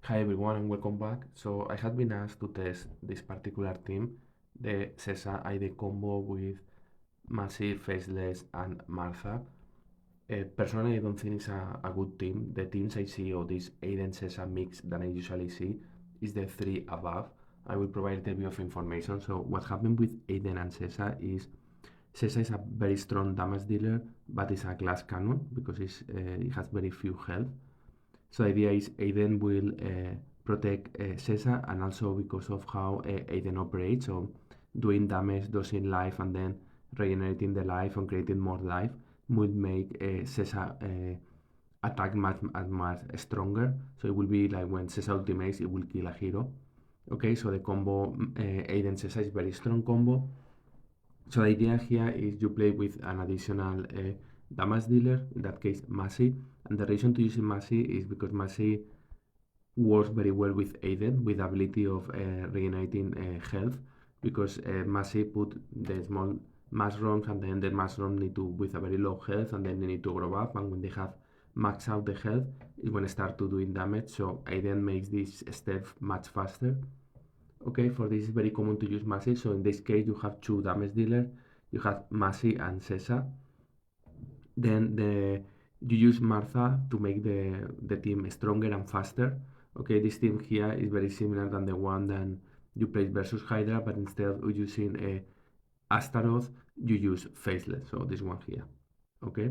Hi everyone and welcome back. So I had been asked to test this particular team, the Cesa Aiden combo with Massive, Faceless and Martha. Personally, I don't think it's a good team. The teams I see or this Aiden Cesa mix that I usually see is the three above. I will provide a bit of information. So what happened with Aiden and Cesa is a very strong damage dealer, but it's a glass cannon because it has very few health. So the idea is Aiden will protect Cesa, and also because of how Aiden operates, so doing damage, dosing life, and then regenerating the life and creating more life will make Cesa attack much stronger. So it will be like when Cesa ultimates, it will kill a hero. Okay, so the combo Aiden Cesa is very strong combo. So the idea here is you play with an additional damage dealer, in that case Massey, and the reason to use Massey is because Massey works very well with Aiden with the ability of regenerating health, because Massey put the small mushrooms and then the mushroom need to with a very low health and then they need to grow up, and when they have max out the health is when they start to doing damage. So Aiden makes this step much faster. Okay, for this is very common to use Massey. So in this case, you have two damage dealers. You have Massey and Cesa. Then you use Martha to make the team stronger and faster. Okay, this team here is very similar than the one that you play versus Hydra, but instead of using a Astaroth, you use Faceless. So this one here. Okay,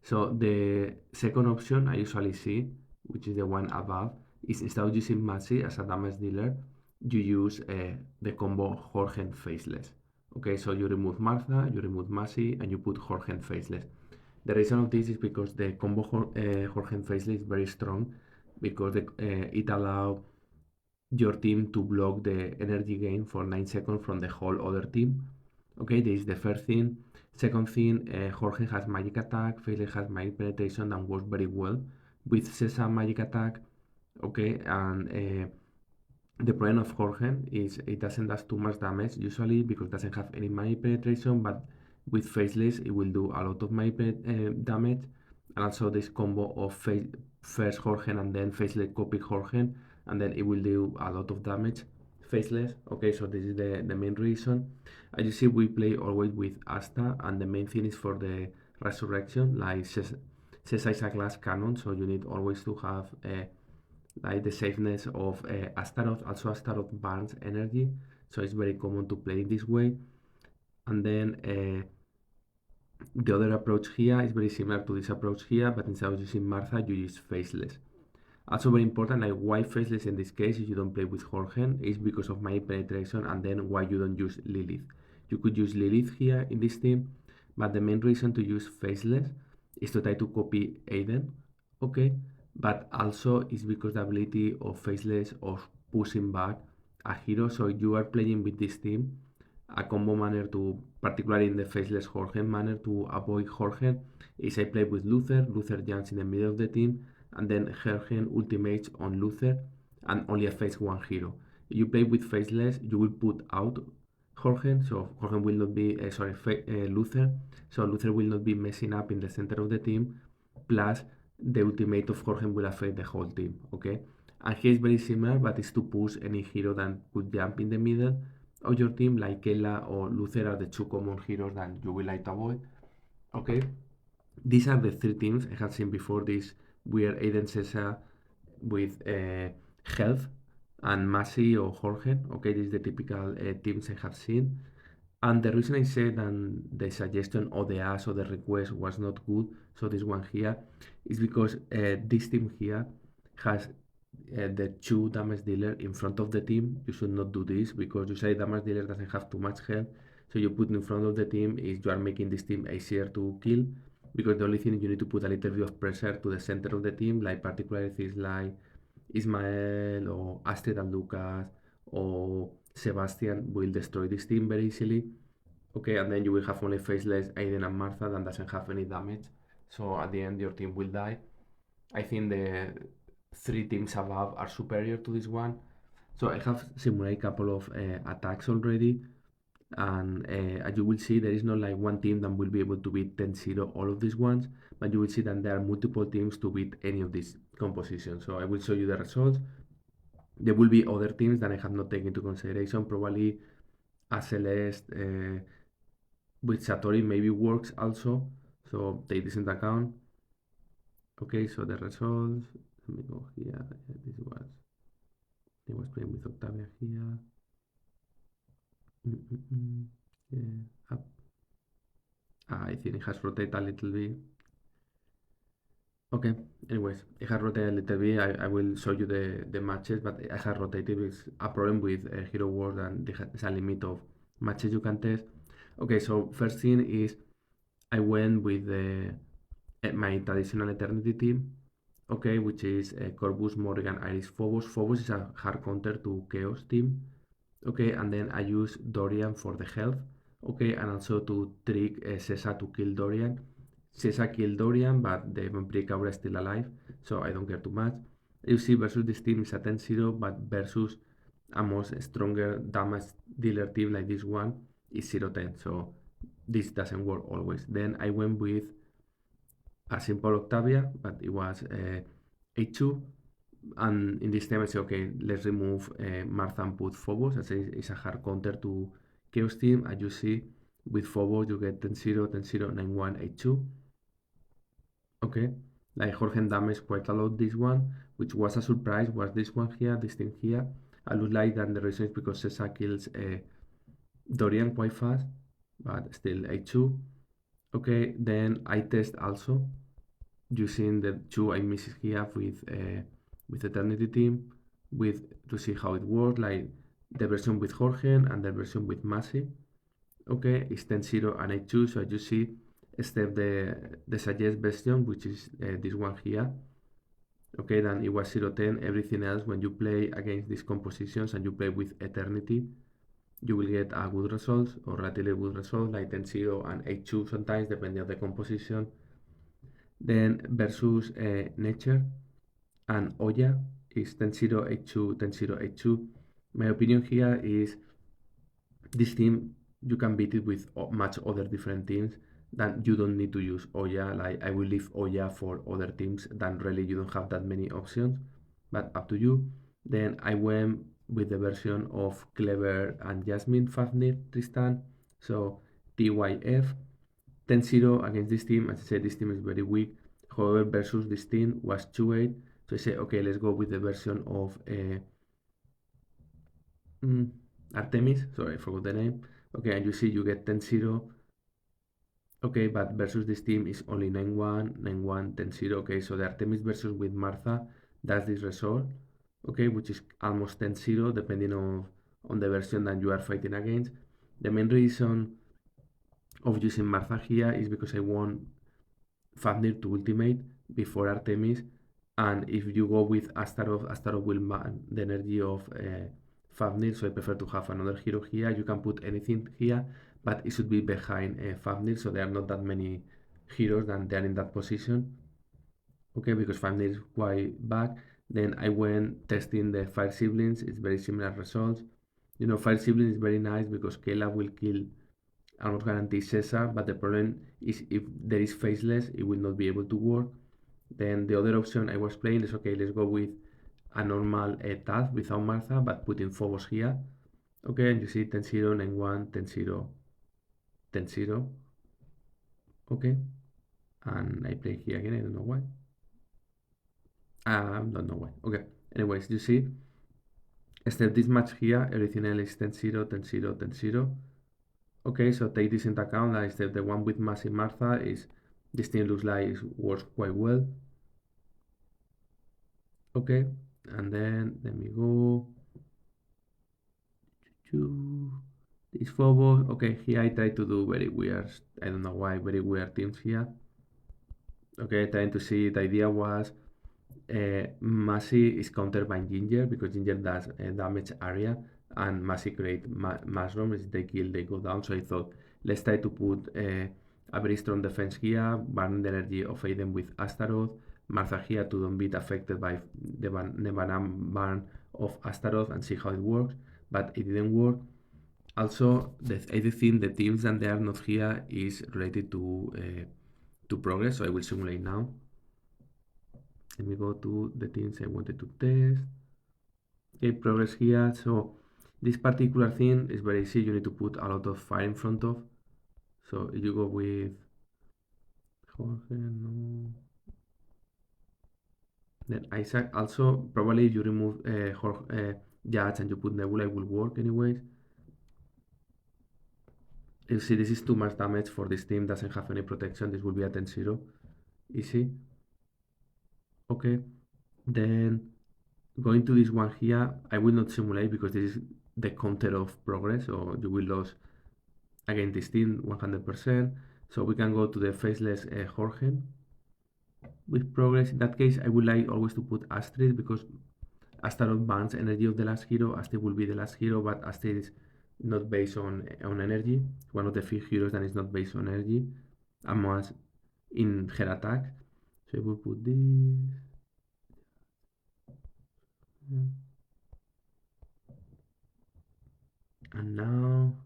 so the second option I usually see, which is the one above, is instead of using Massey as a damage dealer, you use the combo Jorge Faceless. Okay, so you remove Martha, you remove Massey, and you put Jorge Faceless. The reason of this is because the combo Jorge Faceless is very strong, because it allows your team to block the energy gain for 9 seconds from the whole other team. Okay, this is the first thing. Second thing, Jorge has magic attack, Faceless has magic penetration and works very well with Cesa magic attack. Okay, and the problem of Jorge is it doesn't do too much damage usually because it doesn't have any magic penetration, but with Faceless it will do a lot of magic damage. And also this combo of first Jorge and then Faceless copy Jorge, and then it will do a lot of damage. Faceless. Okay, so this is the main reason. As you see, we play always with Asta, and the main thing is for the resurrection. Like Cesa is a glass cannon, so you need always to have like the safeness of Astaroth. Also, Astaroth burns energy, so it's very common to play this way. And then the other approach here is very similar to this approach here, but instead of using Martha, you use Faceless. Also very important, like why Faceless in this case if you don't play with Jorge is because of my penetration, and then why you don't use Lilith. You could use Lilith here in this team, but the main reason to use Faceless is to try to copy Aiden, okay? But also is because the ability of Faceless of pushing back a hero. So you are playing with this team, a combo manner to, particularly in the Faceless Jorge manner to avoid Jorge, is I play with Luther. Luther jumps in the middle of the team, and then Jorge ultimates on Luther and only affects one hero. If you play with Faceless, you will put out Jorge, so Jorge will not be, Luther, so Luther will not be messing up in the center of the team, plus the ultimate of Jorge will affect the whole team, okay? And here is very similar, but it's to push any hero that could jump in the middle of your team, like Kella or Luther are the two common heroes that you will like to avoid, okay? These are the three teams I have seen before this, where Aiden Cesa with health and Masi or Jorge. Okay, this is the typical teams I have seen. And the reason I said that the suggestion or the ask or the request was not good, so this one here, is because this team here has the two damage dealer in front of the team. You should not do this because usually damage dealer doesn't have too much health. So you put in front of the team is you are making this team easier to kill, because the only thing you need to put a little bit of pressure to the center of the team, like particularly things like Ismael or Astrid and Lucas or Sebastian will destroy this team very easily. Okay, and then you will have only Faceless, Aiden, and Martha that doesn't have any damage. So at the end, your team will die. I think the three teams above are superior to this one. So I have simulated a couple of attacks already, and as you will see, there is not like one team that will be able to beat 10-0 all of these ones, but you will see that there are multiple teams to beat any of these compositions. So I will show you the results. There will be other teams that I have not taken into consideration. Probably a Celeste with Satori maybe works also. So take this into account. Okay, so the results. Let me go here. This was they was playing with Octavia here. Yeah, up. I think it has rotated a little bit. Okay, anyways, it has rotated a little bit. I will show you the matches, but I have rotated with a problem with Hero Wars and there's a limit of matches you can test. Okay, so first thing is I went with my traditional Eternity team, okay, which is Corvus, Morrigan, Iris, Phobos. Phobos is a hard counter to Chaos team, okay, and then I use Dorian for the health, okay, and also to trick Cesa to kill Dorian. Cesa killed Dorian, but the Vampiric Aura is still alive, so I don't care too much. You see, versus this team is a 10-0, but versus a most stronger damage dealer team like this one is 0-10, so this doesn't work always. Then I went with a simple Octavia, but it was H2. And in this time I say, okay, let's remove Martha and put Phobos. I say it's a hard counter to Chaos Team. As you see, with Phobos you get 10-0, 10-0, 9-1, 8-2. Okay, like Jorge damaged quite a lot this one, which was a surprise, was this one here, this thing here. I look like that the reason is because Cesa kills Dorian quite fast, but still 8-2. Okay, then I test also using the two I missed here with Eternity team with to see how it works, like the version with Jorge and the version with Masi. Okay, it's 10-0 and I choose, so you see step the suggest version, which is this one here. Okay, then it was 0-10. Everything else, when you play against these compositions and you play with Eternity, you will get a good result or relatively good result, like 10-0 and 8-2 sometimes, depending on the composition. Then versus Nature and Oya is 10-0, 8-2, 10-0, 8-2. My opinion here is this team, you can beat it with much other different teams that you don't need to use Oya. Like I will leave Oya for other teams than really you don't have that many options, but up to you. Then I went with the version of Clever and Jasmine Fafnir Tristan. So TYF 10-0 against this team. As I said, this team is very weak. However, versus this team was 2-8. So I say, okay, let's go with the version of Artemis. Sorry, I forgot the name. Okay, and you see you get 10-0. Okay, but versus this team is only 9-1, 9-1, 10-0. Okay, so the Artemis versus with Martha, that's this result. Okay, which is almost 10-0 depending on the version that you are fighting against. The main reason of using Martha here is because I want Fafnir to ultimate before Artemis, and if you go with Astaroth, Astaroth will ban the energy of Fafnir, so I prefer to have another hero here. You can put anything here, but it should be behind Fafnir, so there are not that many heroes that they are in that position. Okay, because Fafnir is quite back. Then I went testing the Fire Siblings, it's very similar results. You know, Fire Siblings is very nice because Kayla will kill almost guarantee Cesa, but the problem is if there is faceless, it will not be able to work. Then the other option I was playing is okay, let's go with a normal task without Martha, but putting Phobos here. Okay, and you see 10-0, 9-1, 10-0, 10-0. Okay, and I play here again, I don't know why. I don't know why. Okay, anyways, you see, except this match here, everything else is 10-0, 10-0, 10-0. Okay, so take this into account. That instead the one with Massive Martha is this thing looks like it works quite well. Okay, and then let me go to this Phobos. Okay, here I try to do very weird, I don't know why, very weird things here. Okay, trying to see the idea was Massey is countered by Ginger because Ginger does damage area and Massey create mushrooms. They kill, they go down. So I thought let's try to put a very strong defense here, burn the energy of Aiden with Astaroth, Martha here to don't be affected by the banana burn of Astaroth and see how it works. But it didn't work. Also, I think the teams that they are not here is related to progress. So I will simulate now. Let me go to the things I wanted to test. Okay, progress here. So this particular thing is very easy. You need to put a lot of fire in front of. So you go with Jorge, no. Then Isaac. Also, probably if you remove Jorge, Judge and you put Nebula, it will work anyways. You see, this is too much damage for this team. Doesn't have any protection. This will be a 10-0. Easy. Okay. Then going to this one here, I will not simulate because this is the counter of progress. So you will lose against this team 100%. So we can go to the faceless Jorge with progress. In that case, I would like always to put Astrid because Astaroth bans energy of the last hero. Astrid will be the last hero, but Astrid is not based on energy. One of the few heroes that is not based on energy, and much in her attack. So we put this. And now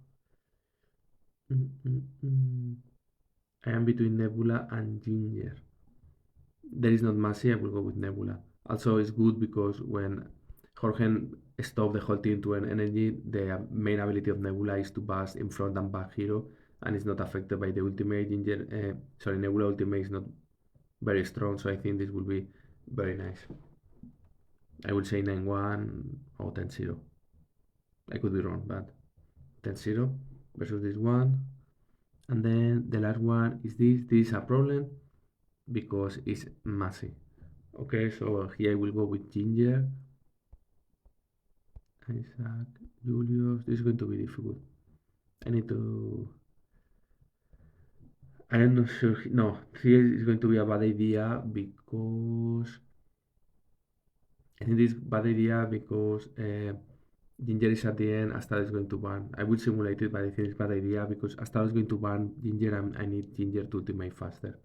I am between Nebula and Ginger. There is not Massey, I will go with Nebula. Also, it's good because when Jorge stops the whole team to earn energy, the main ability of Nebula is to burst in front and back hero, and it's not affected by the ultimate. Nebula ultimate is not very strong, so I think this will be very nice. I would say 9-1 or 10-0. I could be wrong, but 10-0 versus this one. And then the last one is this. This is a problem because it's Massey. Okay, so here I will go with Ginger, Isaac, Julius. This is going to be difficult. I need to. I am not sure. No, here is going to be a bad idea because I think this is bad idea because Ginger is at the end. Astar is going to ban. I will simulate it, but I think it's bad idea because Astar is going to ban Ginger, and I need Ginger to ultimate faster.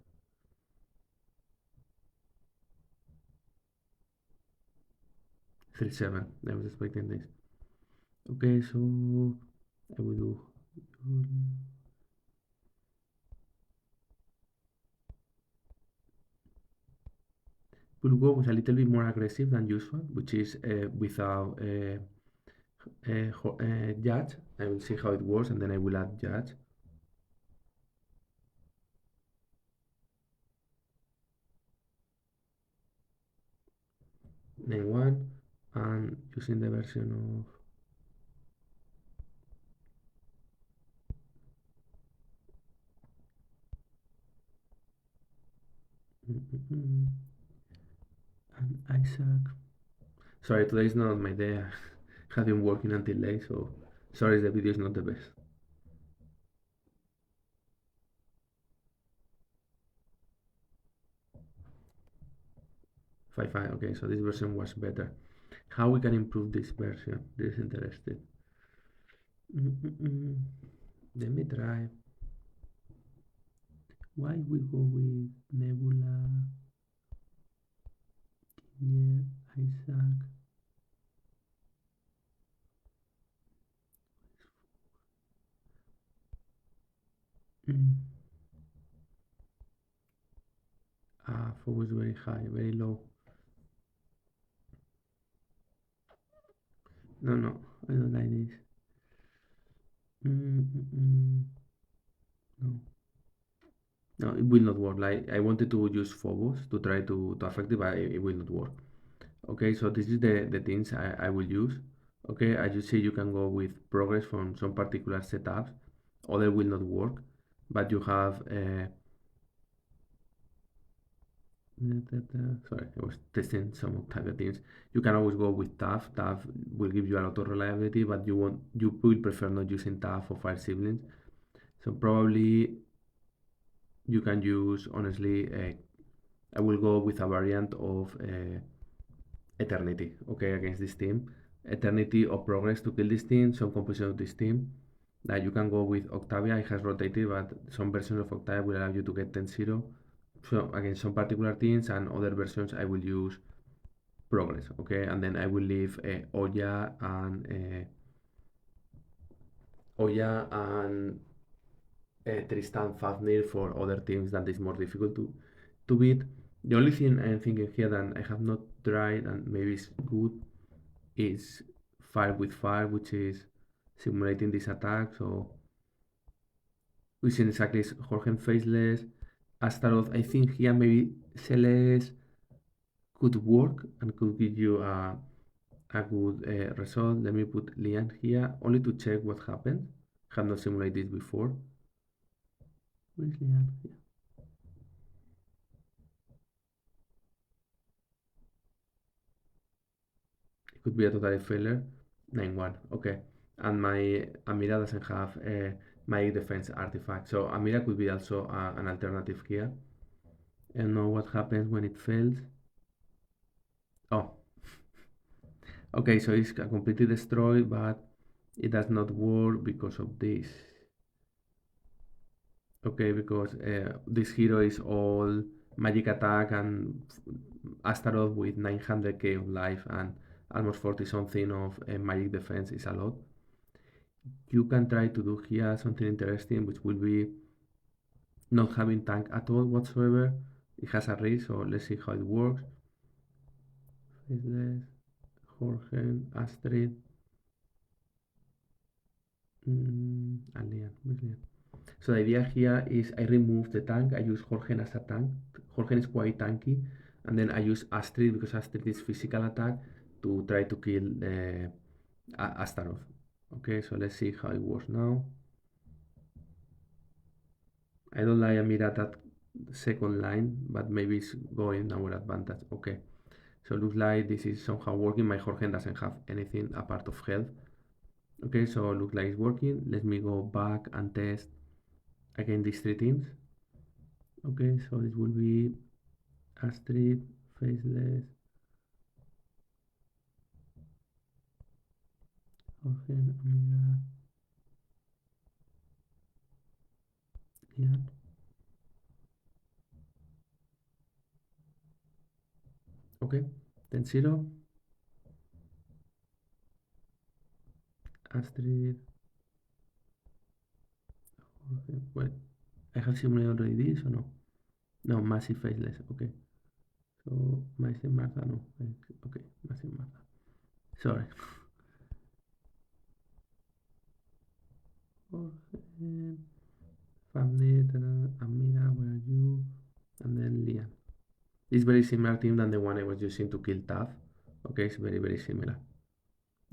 3-7. I was expecting this. Okay, so I will do. We'll go with a little bit more aggressive than usual, which is without judge. I will see how it works, and then I will add judge. Name one, and using the version of and Isaac. Sorry, today is not my day. I have been working until late, so sorry the video is not the best. 5-5. Okay, so this version was better. How we can improve this version? This is interesting. Let me try. Why we go with Nebula? Yeah, Isaac. Focus very high, very low. No, no, I don't like this. No, no, it will not work. Like I wanted to use Phobos to try to affect it, but it will not work. Okay, so this is the things I will use. Okay, as you see, you can go with progress from some particular setups. Other will not work, but you have sorry, I was testing some type of things. You can always go with TAF. TAF will give you a lot of reliability, but you will prefer not using TAF or Fire Siblings. So probably you can use, honestly, I will go with a variant of Eternity, okay, against this team. Eternity or Progress to kill this team, some composition of this team. That you can go with Octavia, it has rotated, but some versions of Octavia will allow you to get 10-0. So against some particular teams, and other versions I will use Progress, okay, and then I will leave Oya and Tristan Fafnir for other teams that is more difficult to beat. The only thing I'm thinking here that I have not tried and maybe it's good is fire with fire, which is simulating this attack. So we see exactly Jorge faceless. Astaroth, I think here maybe Celeste could work and could give you a good result. Let me put Lian here only to check what happens. I have not simulated this before. Where is Lian? Yeah. It could be a total failure. 9-1. Okay. And my Amira doesn't have my defense artifact. So Amira could be also an alternative here. And know what happens when it fails. Oh, okay, so it's completely destroyed, but it does not work because of this. Okay, because this hero is all magic attack and Astaroth with 900k of life and almost 40 something of magic defense is a lot. You can try to do here something interesting, which will be not having tank at all whatsoever. It has a risk, so let's see how it works. Faceless, Jorge, Astrid, Alien, So the idea here is I remove the tank, I use Jorge as a tank. Jorge is quite tanky, and then I use Astrid because Astrid is physical attack to try to kill Astaroth. Okay, so let's see how it works now. I don't like Amira that second line, but maybe it's going our advantage. Okay, so looks like this is somehow working. My Jorge doesn't have anything apart of health. Okay, so looks like it's working. Let me go back and test again these three teams. Okay, so this will be Astrid, Faceless, Jorge, Amira, Lian. Okay, then 0, Astrid, Jorge. Well, I have simulated already this or no? No, Massive Faceless. Okay, so Massive Martha, no. Okay, Massive Martha. Sorry. Jorge, family, Amira, where are you? And then Lian. It's very similar team than the one I was using to kill Taff. Okay, it's very, very similar.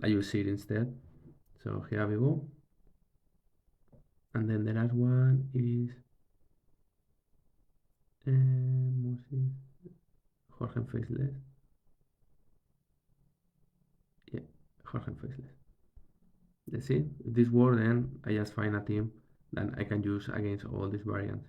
I use it instead. So here we go. And then the last one is Moses, Jorge Faceless. Yeah, Jorge Faceless. Let's see. If this works, then I just find a team that I can use against all these variants.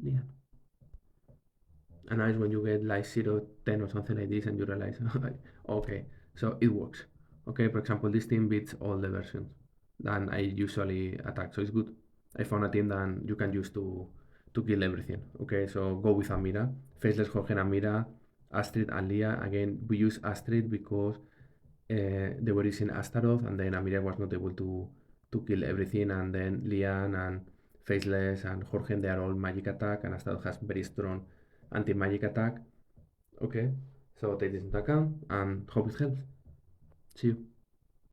Yeah. And nice when you get like 0, 10 or something like this and you realize, okay, so it works. Okay, for example, this team beats all the versions that I usually attack, so it's good. I found a team that you can use to kill everything. Okay, so go with Amira, Faceless Jorge and Amira, Astrid and Leah. Again, we use Astrid because they were using Astaroth, and then Amira was not able to kill everything, and then Lian and Faceless and Jorge, they are all magic attack, and Astaroth has very strong anti-magic attack. Okay, so take this into account and hope it helps. See you.